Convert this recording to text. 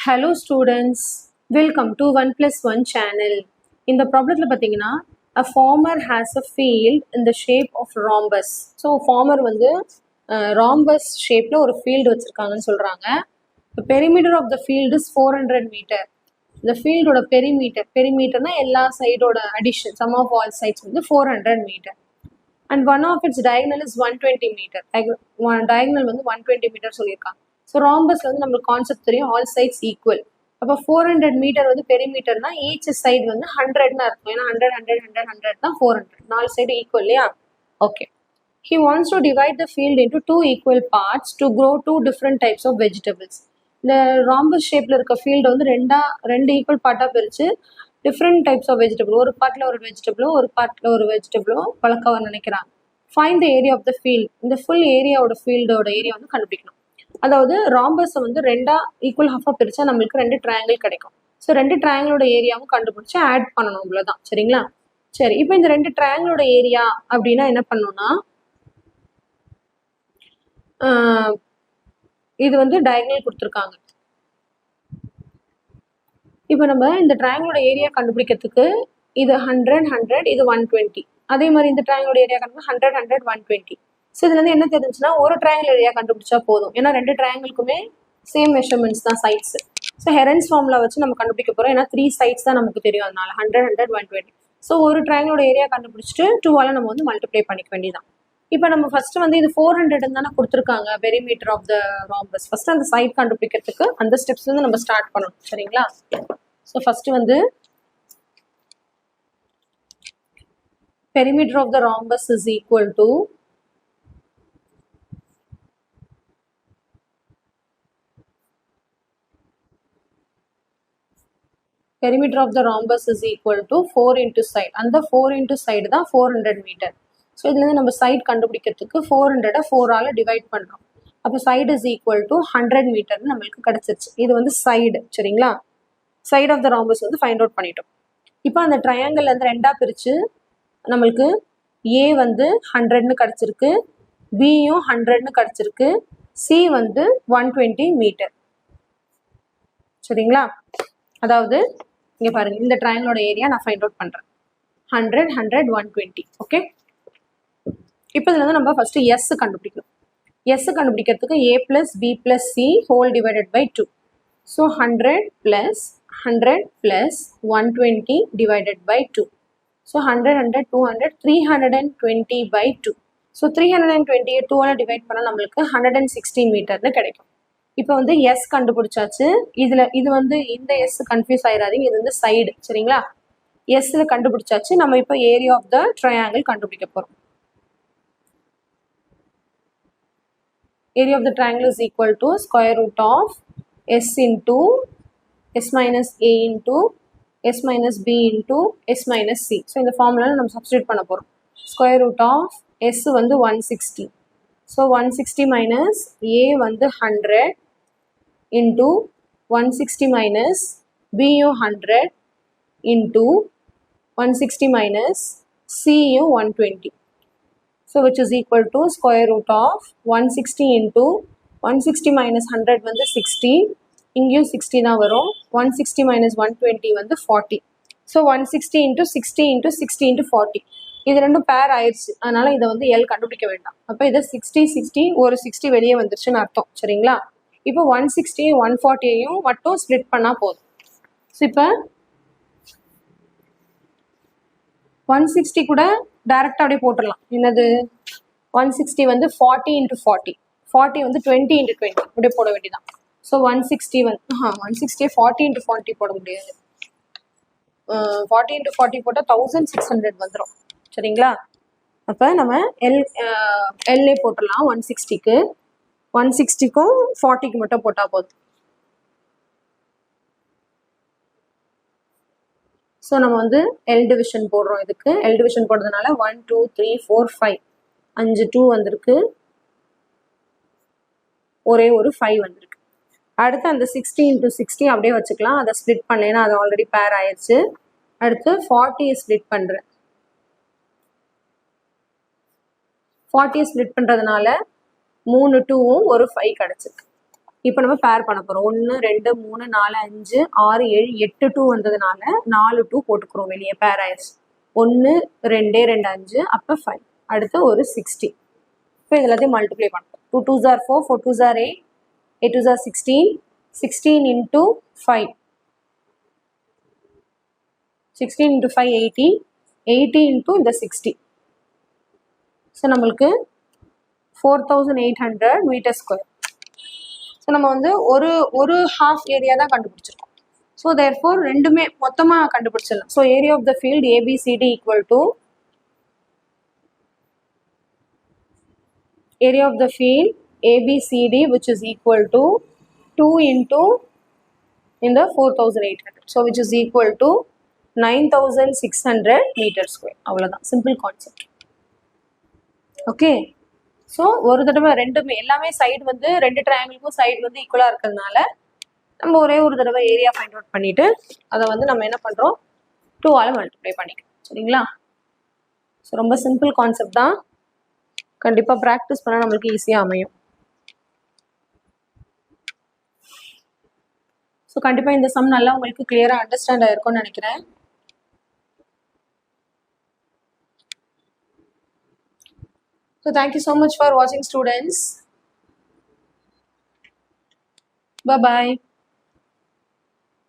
Hello students, welcome to 1 plus 1 channel. இந்த ப்ராப்ளத்தில் பார்த்தீங்கன்னா a farmer has a field in the shape of rhombus. So farmer வந்து rhombus ஷேப்பில் ஒரு field வச்சுருக்காங்கன்னு சொல்கிறாங்க. The perimeter of the field is 400 meter. இந்த ஃபீல்டோட பெரிமீட்டர்னா எல்லா சைடோட addition sum of all sides வந்து 400 meter. And one of its diagonal is 120 meter. Diagonal வந்து 120 meter சொல்லியிருக்காங்க. ஸோ ராம்பஸ்ல வந்து நம்மளுக்கு கான்செப்ட் தெரியும், ஆல் சைட்ஸ் ஈக்குவல். அப்போ 400 மீட்டர் வந்து பெரிமீட்டர்னா ஈச் சைடு வந்து 100ன்னு இருக்கும். ஏன்னா 100 100 100 100 தான் 400, நாலு சைடு ஈக்குவல் இல்லையா? Okay. He wants to divide the field into two equal parts to grow two different types of vegetables. இந்த ராம்பஸ் ஷேப்ல இருக்க ஃபீல்டு வந்து ரெண்டு ஈக்குவல் பார்ட்டாக பிரித்து டிஃப்ரெண்ட் டைப்ஸ் ஆஃப் வெஜிடபிள், ஒரு பார்ட்டில் ஒரு வெஜிடபிளும் ஒரு பார்ட்டில் ஒரு வெஜிடபிளும் வளர்க்க நினைக்கிறாங்க. Find the area of the field. இந்த ஃபுல் ஏரியாவோட ஃபீல்டோட ஏரியா வந்து கண்டுபிடிக்கணும். அதாவது ராம்பஸை வந்து ரெண்டா ஈக்குவல் ஹாஃபாக பிரித்தா நம்மளுக்கு ரெண்டு ட்ரையாங்கிள் கிடைக்கும். ஸோ ரெண்டு ட்ரையாங்கிளோட ஏரியாவும் கண்டுபிடிச்சி ஆட் பண்ணணும், இவ்வளோதான். சரிங்களா? சரி, இப்போ இந்த ரெண்டு ட்ரையாங்கிளோட ஏரியா அப்படின்னா என்ன பண்ணணும்னா, இது வந்து டயகனல் கொடுத்துருக்காங்க. இப்போ நம்ம இந்த ட்ரையாங்கிளோட ஏரியா கண்டுபிடிக்கிறதுக்கு இது 100 100, இது 120. அதே மாதிரி இந்த ட்ரையாங்கிளோட ஏரியா கண்டுபிடிச்சா 100 100 120. ஸோ இதுலேருந்து என்ன தெரிஞ்சுன்னா ஒரு ட்ரையாங்கிள் ஏரியா கண்டுபிடிச்சா போதும். ஏன்னா ரெண்டு ட்ரையாங்கிளுக்குமே சேம் மெஷர்மெண்ட்ஸ் தான் சைட்ஸ். ஸோ ஹெரன்ஸ் ஃபார்முலா வச்சு நம்ம கண்டுபிடிக்க போகிறோம். ஏன்னா 3 சைட்ஸ் தான் நமக்கு தெரியும், அதனால 100 100 120. ஸோ ஒரு ட்ரையாங்கிளோட ஏரியா கண்டுபிடிச்சிட்டு 2ஆல் நம்ம வந்து மல்டிப்ளை பண்ணிக்க வேண்டியதான். இப்போ நம்ம ஃபர்ஸ்ட் வந்து இது 400 தானே கொடுத்துருக்காங்க perimeter of the rhombus. First அந்த சைட் கண்டுபிடிக்கிறதுக்கு அந்த ஸ்டெப்ஸ் வந்து நம்ம ஸ்டார்ட் பண்ணணும். சரிங்களா? ஸோ ஃபர்ஸ்ட் வந்து perimeter of the rhombus is equal to perimeter of the rhombus is equal to 4 into side. அந்த 4 into side தான் 400 meter. ஸோ இதுலேருந்து நம்ம சைட் கண்டுபிடிக்கிறதுக்கு 400 4ஆல் டிவைட் பண்ணுறோம். அப்போ சைடு இஸ் ஈக்குவல் டு 100 மீட்டர்னு நம்மளுக்கு கிடச்சிருச்சு. இது வந்து சைடு. சரிங்களா? சைட் ஆஃப் த ராம்பஸ் வந்து ஃபைண்ட் அவுட் பண்ணிட்டோம். இப்போ அந்த ட்ரையாங்கிள் வந்து ரெண்டாக பிரித்து நம்மளுக்கு ஏ வந்து 100ன்னு கிடச்சிருக்கு, பியும் 100ன்னு கிடச்சிருக்கு, சி வந்து 120 மீட்டர். சரிங்களா? அதாவது இங்கே பாருங்கள், இந்த ட்ரையாங்கிளோட ஏரியா நான் ஃபைண்ட் அவுட் பண்ணுறேன். 100 100 120. ஓகே. இப்போ இதில் வந்து நம்ம ஃபஸ்ட்டு எஸ் கண்டுபிடிக்கணும். எஸ் கண்டுபிடிக்கிறதுக்கு A plus B plus C whole divided by 2. So 100 plus 100 plus 120 divided by 2. So 100 100 200 320 by 2. So 320 2ஆல் டிவைட் பண்ணால் நம்மளுக்கு 160 மீட்டர்னு கிடைக்கும். இப்போ வந்து எஸ் கண்டுபிடிச்சாச்சு. இது வந்து இந்த எஸ் கன்ஃபியூஸ் ஆயிடாதீங்க, இது வந்து சைடு. சரிங்களா? எஸ்ஸில் கண்டுபிடிச்சாச்சு. நம்ம இப்போ ஏரியா ஆஃப் த ட்ரையாங்கிள் கண்டுபிடிக்க போகிறோம். Area of the triangle is equal to square root of s into s minus a into s minus b into s minus c. So இந்த ஃபார்முலாவில் நம்ம சப்ஸ்டியூட் பண்ண போகிறோம். ஸ்கொயர் ரூட் ஆஃப் s வந்து 160. So 160 minus a வந்து 100 into 160 minus பியும் 100 into 160 minus சியும் 120. So which is equal to square root of 160 into 160 minus 100 வந்து 60, இங்கேயும் 60 தான் வரும். 160 மைனஸ் 120 வந்து 40. ஸோ 160 இன்ட்டு 60 இன்ட்டு 60 இன்ட்டு 40 இது ரெண்டும் பேர் ஆயிடுச்சு. அதனால் இதை வந்து எல் கண்டுபிடிக்க வேண்டாம். அப்போ இதை 60 60 ஒரு 60 வெளியே வந்துருச்சுன்னு அர்த்தம். சரிங்களா? இப்போ 160 140 மட்டும் ஸ்ப்ளிட் பண்ணால் போதும். ஸோ இப்போ 160 கூட டைரெக்டாக அப்படியே போட்டுடலாம். என்னது 160 வந்து 40 இன்ட்டு 40, 40 வந்து 20 இன்ட்டு 20 அப்படியே போட வேண்டியதான். ஸோ 160 வந்து 160 40 இன்ட்டு 40 போட முடியாது. 40 இன்ட்டு 40 போட்டால் 1600 வந்துடும். சரிங்களா? அப்போ நம்ம எல்ஏ போட்டுடலாம். 160க்கு 160க்கும் 40க்கு மட்டும் போட்டால் போதும். ஸோ நம்ம வந்து எல் டிவிஷன் போடுறோம். இதுக்கு எல் டிவிஷன் போடுறதுனால 1 2 3 4 5 5 2 வந்திருக்கு, ஒரே ஒரு 5 வந்திருக்கு. அடுத்து அந்த 60 இன்ட்டு 60 அப்படியே வச்சுக்கலாம். அதை ஸ்ப்ளிட் பண்ணலைன்னா அது ஆல்ரெடி பேர் ஆயிடுச்சு. அடுத்து 40 ஸ்ப்ளிட் பண்ணுறேன். 40 ஸ்ப்ளிட் பண்ணுறதுனால 3 2வும் ஒரு 5 கிடச்சிருக்கு. இப்போ நம்ம பேர் பண்ண போகிறோம். 1 2 3 4 5 6 7 8 2 வந்ததுனால 4 2 போட்டுக்கிறோம் வெளியே, பேர் ஆயிடுச்சு. 1 2 2 5 அப்போ 5, அடுத்து ஒரு 60. இப்போ இது எல்லாத்தையும் மல்டிப்ளை பண்ணுறோம். 2 2s are 4, 4 2s are 8, 8 2s are 16, 16 into 5, 16 into 5 80, 80 into இந்த 60. ஸோ நம்மளுக்கு 4800 மீட்டர் ஸ்கொயர். ஸோ நம்ம வந்து ஒரு ஹாஃப் ஏரியா தான் கண்டுபிடிச்சிருக்கோம். ஸோ தேர்ஃபோர் ரெண்டுமே மொத்தமாக கண்டுபிடிச்சிடலாம். So area of the field ABCD equal to area of the field ABCD, which is equal to 2 into in the 4800, so which is equal to 9600 meter square. அவ்வளோதான், simple concept. Okay, so ஒரு தடவை ரெண்டுமே எல்லாமே side வந்து ரெண்டு ட்ரையாங்கிளுக்கும் side வந்து ஈக்குவலாக இருக்கிறதுனால நம்ம ஒரே ஒரு தடவை ஏரியா ஃபைண்ட் அவுட் பண்ணிட்டு அதை வந்து நம்ம என்ன பண்ணுறோம், 2ஆல் மல்டிப்ளை பண்ணிக்கிறோம். சரிங்களா? ஸோ ரொம்ப சிம்பிள் கான்செப்ட் தான், கண்டிப்பாக ப்ராக்டிஸ் பண்ணால் நம்மளுக்கு ஈஸியாக அமையும். ஸோ கண்டிப்பாக இந்த சம் நல்லா உங்களுக்கு கிளியராக அண்டர்ஸ்டாண்ட் ஆயிருக்கும்னு நினைக்கிறேன். So thank you so much for watching, students. Bye bye.